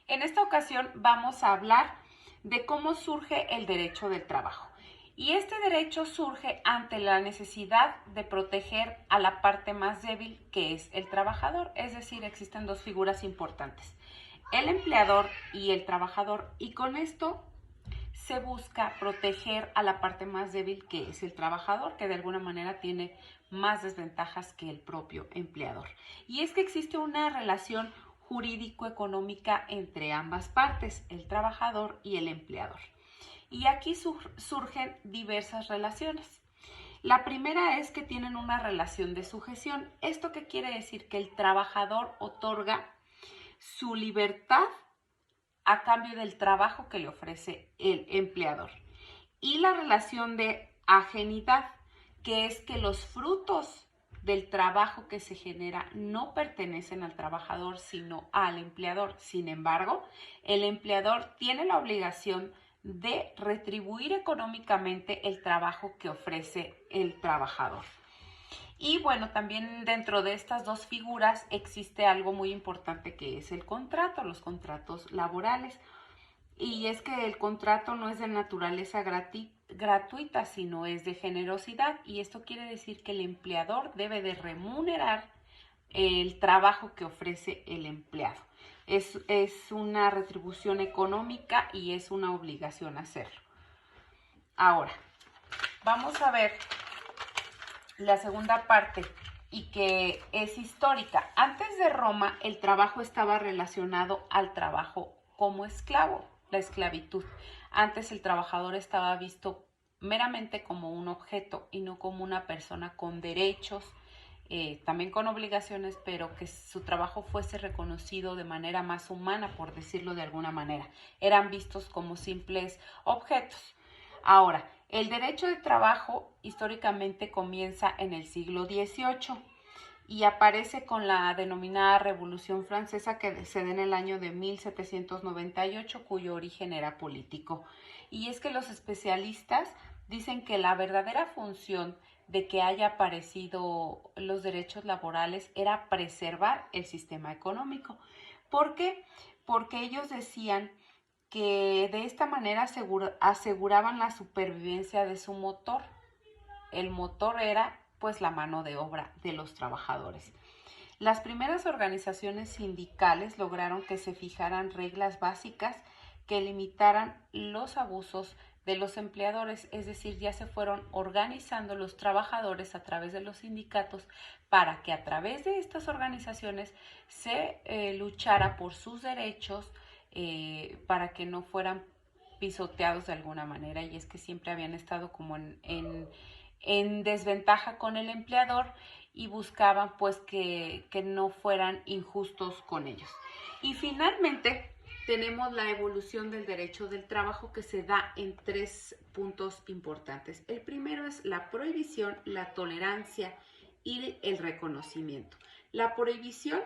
En esta ocasión vamos a hablar de cómo surge el derecho del trabajo. Y este derecho surge ante la necesidad de proteger a la parte más débil, que es el trabajador. Es decir, existen dos figuras importantes, el empleador y el trabajador. Y con esto se busca proteger a la parte más débil, que es el trabajador, que de alguna manera tiene más desventajas que el propio empleador. Y es que existe una relación jurídico-económica entre ambas partes, el trabajador y el empleador. Y aquí surgen diversas relaciones. La primera es que tienen una relación de sujeción. ¿Esto qué quiere decir? Que el trabajador otorga su libertad a cambio del trabajo que le ofrece el empleador. Y la relación de ajenidad, que es que los frutos del trabajo que se genera no pertenecen al trabajador, sino al empleador. Sin embargo, el empleador tiene la obligación de retribuir económicamente el trabajo que ofrece el trabajador. Y bueno, también dentro de estas dos figuras existe algo muy importante, que es el contrato, los contratos laborales. Y es que el contrato no es de naturaleza gratuita, sino es de generosidad. Y esto quiere decir que el empleador debe de remunerar el trabajo que ofrece el empleado. Es una retribución económica y es una obligación hacerlo. Ahora, vamos a ver la segunda parte, y que es histórica. Antes de Roma, el trabajo estaba relacionado al trabajo como esclavo, la esclavitud. Antes el trabajador estaba visto meramente como un objeto y no como una persona con derechos, también con obligaciones, pero que su trabajo fuese reconocido de manera más humana, por decirlo de alguna manera. Eran vistos como simples objetos. Ahora, el derecho de trabajo históricamente comienza en el siglo XVIII y aparece con la denominada Revolución Francesa, que se da en el año de 1798, cuyo origen era político. Y es que los especialistas dicen que la verdadera función de que haya aparecido los derechos laborales era preservar el sistema económico. ¿Por qué? Porque ellos decían que de esta manera aseguraban la supervivencia de su motor. El motor era pues la mano de obra de los trabajadores. Las primeras organizaciones sindicales lograron que se fijaran reglas básicas que limitaran los abusos de los empleadores, es decir, ya se fueron organizando los trabajadores a través de los sindicatos para que a través de estas organizaciones se luchara por sus derechos, para que no fueran pisoteados de alguna manera. Y es que siempre habían estado como en desventaja con el empleador y buscaban pues que no fueran injustos con ellos. Y finalmente tenemos la evolución del derecho del trabajo, que se da en tres puntos importantes. El primero es la prohibición, la tolerancia y el reconocimiento. La prohibición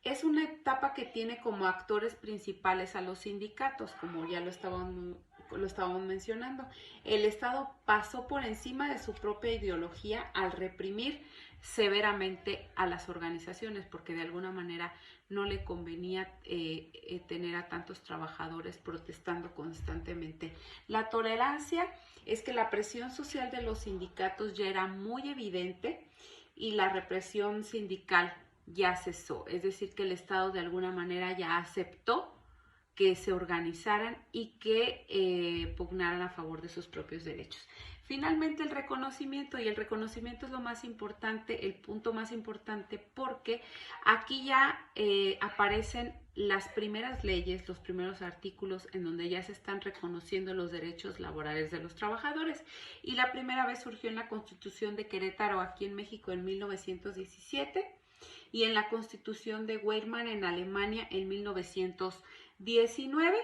es una etapa que tiene como actores principales a los sindicatos, como ya lo estábamos mencionando. El Estado pasó por encima de su propia ideología al reprimir severamente a las organizaciones, porque de alguna manera no le convenía tener a tantos trabajadores protestando constantemente. La tolerancia es que la presión social de los sindicatos ya era muy evidente y la represión sindical ya cesó, es decir, que el Estado de alguna manera ya aceptó que se organizaran y que pugnaran a favor de sus propios derechos. Finalmente, el reconocimiento, y el reconocimiento es lo más importante, el punto más importante, porque aquí ya aparecen las primeras leyes, los primeros artículos en donde ya se están reconociendo los derechos laborales de los trabajadores. Y la primera vez surgió en la Constitución de Querétaro, aquí en México, en 1917, y en la Constitución de Weimar en Alemania en 1919,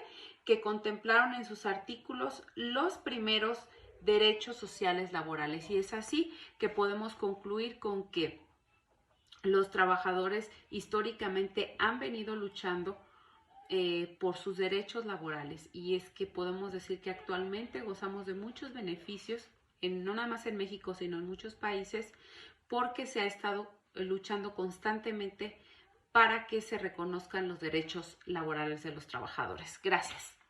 que contemplaron en sus artículos los primeros derechos sociales laborales. Y es así que podemos concluir con que los trabajadores históricamente han venido luchando por sus derechos laborales, y es que podemos decir que actualmente gozamos de muchos beneficios, no nada más en México, sino en muchos países, porque se ha estado luchando constantemente para que se reconozcan los derechos laborales de los trabajadores. Gracias.